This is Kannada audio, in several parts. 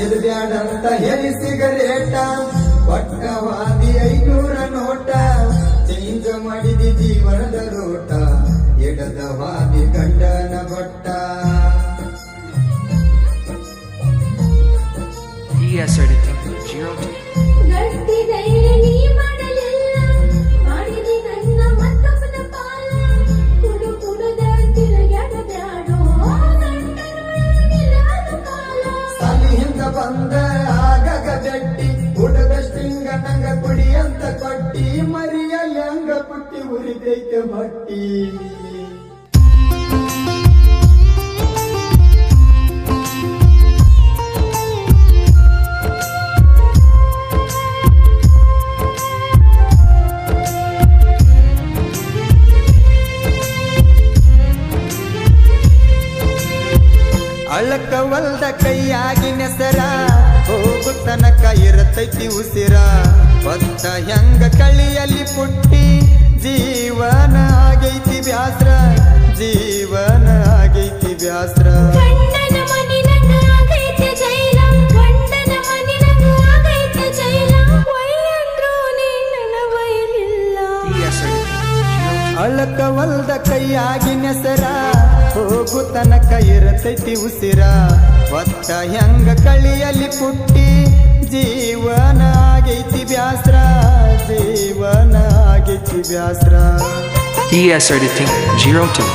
ಸಿಡ್ಬ್ಯಾಡಂತ ಹೇಳಿ ಸಿಗರೇಟ ಒಟ್ಟವಾದಿ 500 ನೋಟ ಚೇಂಜ್ ಮಾಡಿದಿ ಜೀವನದ ರೋಟ ಎಡದವಾದಿ ಗಂಡನ ಬಟ್ಟ ES editing 02 ಗಟ್ಟಿ ಧೈರ್ಯ ನೀ ಮಾಡಲಿಲ್ಲ ಮಾಡಿದಿ ನನ್ನ ಮತ್ತೊಬ್ಬನ ಪಾಲ ಕುಡು ಕುಡುದ ತಿರುಗಾಡಬ್ಯಾಡೋ ಗಂಡನೊಳಗಿಲ್ಲದ ಕಾಲ ಸಾಲಿಯಿಂದ ಬಂದ ಆಗಾಗ ಬೆಟ್ಟಿ ಕುಡದಷ್ಟಿಂಗ ನಂಗ ಕುಡಿ ಅಂತ ಕೊಟ್ಟಿ ಮರಿಯಲ್ಲಿ ಹಂಗ ಪುಟ್ಟಿ ಉರಿದೈತೆ ಹೊಟ್ಟಿ ಅಳಕವಲ್ದ ಕೈಯಾಗಿ ನೆಸರ ಹೋಗು ತನಕ ಇರತೈತಿ ಉಸಿರ ಹೊತ್ತ ಹೆಂಗ ಕಳಿಯಲ್ಲಿ ಪುಟ್ಟಿ ಜೀವನ ಆಗೈತಿ ಬ್ಯಾಸ್ರ ಜೀವನ ಆಗೈತಿ ಬ್ಯಾಸ್ರ ಗಂಡನ ಮನಿನಂಗ ಆಗೈತೆ ಜೈಲ ಗಂಡನ ಮನಿನಂಗ ಆಗೈತೆ ಜೈಲ ವೈಯಂದ್ರು ನೀ ನನ್ನ ವೈಲಿಲ್ಲ ES editing 02 ಅಳಕವಲ್ದ ಕೈಯಾಗಿ ನೆಸರ ಹೋಗು ತನಕ ಇರತೈತಿ ಉಸಿರ ಹೊತ್ತ ಹೆಂಗ ಕಳಿಯಲ್ಲಿ ಪುಟ್ಟಿ ಜೀವನ ಆಗೈತಿ ಬ್ಯಾಸ್ರ ಜೀವನ ಆಗೈತಿ ಬ್ಯಾಸ್ರ ES editing 02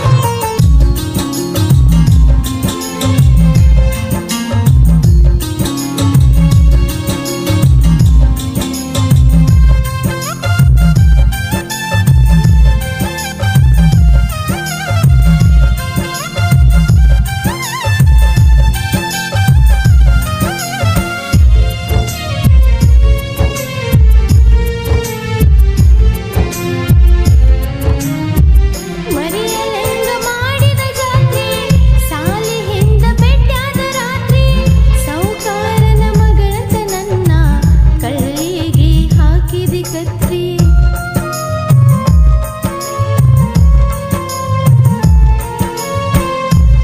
ಮರಿಯಲೆಂದು ಮಾಡಿದ ಜಾತ್ರೆ ಸಾಲಿ ಹಿಂದ ಬೆಟ್ಟಾದ ರಾತ್ರಿ ಸೌಕಾರನ ಮಗಳಂತ ನನ್ನ ಕಳ್ಳಿಗೆ ಹಾಕಿದಿ ಕತ್ರಿ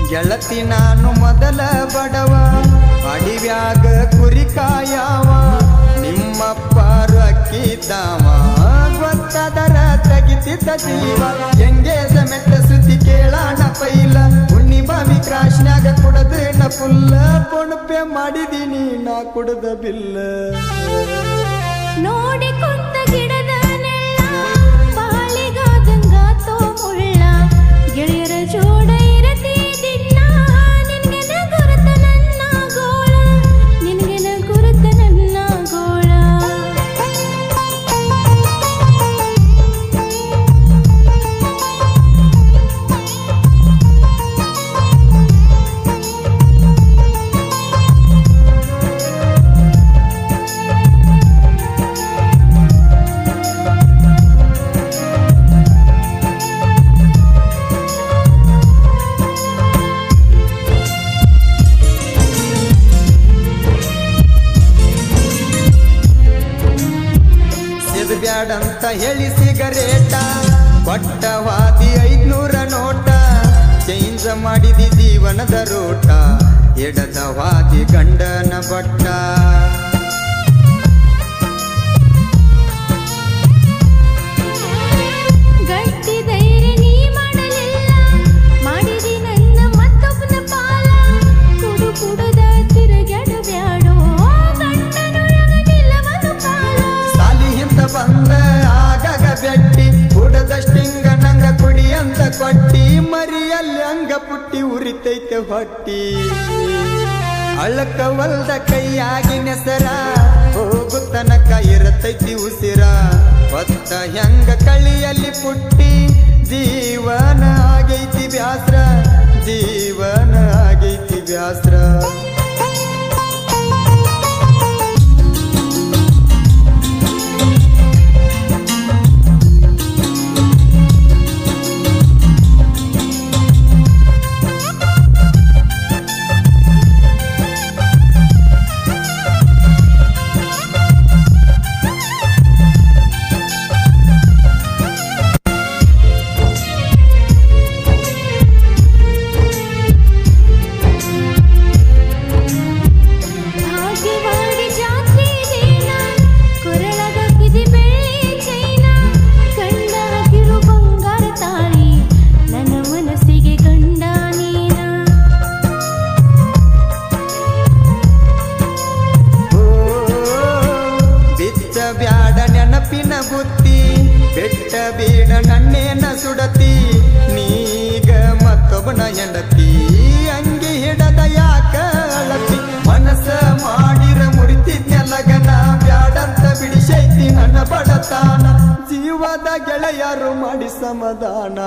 ಗೆಳತಿ ನಾನು ಮೊದಲ ಬಡವ ಅಡಿವ್ಯಾಗ ಕುರಿ ಕಾಯವ ನಿಮ್ಮಪ್ಪರು ಅಕ್ಕಿದ್ದಾವ ಗೊತ್ತದರ ತೆಗಿತಿದ್ದ ಜೀವ ಎಂಗೇಜ ಮೆಟ್ಟ ಸುದ್ದಿ ಕೇಳಾಣ ಪೈಲ ಉಣ್ಣಿ ಬಾವಿ ಕ್ರಾಶ್ನ್ಯಾಗ ಕುಡದ ಫುಲ್ಲ ಪೊಣಪೆ ಮಾಡಿದೀನಿ ನಾ ಕುಡದ ಬಿಲ್ಲ ನೋಡಿ ಕುಂತ ಗಿಡದ ನೆಲ್ಲ ಬಾಳಿಗಾದಂಗಾತೋ ಮುಳ್ಳ ಗೆಳೆಯರ ಜೋಡ ಇರತಿದ್ದಿಲ್ಲ ನಿನ್ಗೆನ ಗುರುತ ನನ್ನ ಗೋಳ ನಿನ್ಗೆನ ಗುರುತ ನನ್ನ ಗೋಳ ಬ್ಯಾಡಂತ ಹೇಳಿ ಸಿಗರೇಟ ಕೊಟ್ಟವಾದಿ 500 ನೋಟ ಚೇಂಜ್ ಮಾಡಿದಿ ಜೀವನದ ರೋಟ ಎಡದವಾದಿ ಗಂಡನ ಬಟ್ಟ ಗಟ್ಟಿ ಧೈರ್ಯ ನೀ ಮಾಡಲಿಲ್ಲ ಮಾಡಿದಿ ನನ್ನ ಮತ್ತೊಬ್ಬನ ಪಾಲ ಕುಡು ಕುಡುದ ತಿರುಗಾಡಬ್ಯಾಡೋ ಗಂಡನೊಳಗಿಲ್ಲವನು ಕಾಲ ಸಾಲಿಯಿಂದ ಬಂದ ಆಗಾಗ ಬೆಟ್ಟಿ ಕುಡದಷ್ಟಿಂಗ ನಂಗ ಕುಡಿ ಅಂತ ಕೊಟ್ಟಿ ಮರಿಯಲ್ಲಿ ಹಂಗ ಪುಟ್ಟಿ ಉರಿತೈತೆ ಹೊಟ್ಟಿ ಅಳಕವಲ್ದ ಕೈಯಾಗಿ ನೆಸರ ಹೋಗು ತನಕ ಇರತೈತಿ ಉಸಿರ ಹೊತ್ತ ಹೆಂಗ ಕಳಿಯಲ್ಲಿ ಪುಟ್ಟಿ ಜೀವನ ಆಗೈತಿ ಬ್ಯಾಸ್ರ ಜೀವನ ಆಗೈತಿ ಬ್ಯಾಸ್ರ ಸುಡತಿ ನೀಗ ಮತ್ತೊಬ್ಬನ ಹೆಂಡತಿ ಅಂಗಿ ಹಿಡದ ಯಾಕ ಅಳತಿ ಮನಸ್ಸ ಮಾಡಿರ ಮುರಿತಿದ್ನ ಲಗನ ಬ್ಯಾಡಂತ ಬಿಡಿಸೈತಿ ನನ್ನ ಬಡತಾನ ಜೀವದ ಗೆಳೆಯರು ಮಾಡಿ ಸಮಾಧಾನ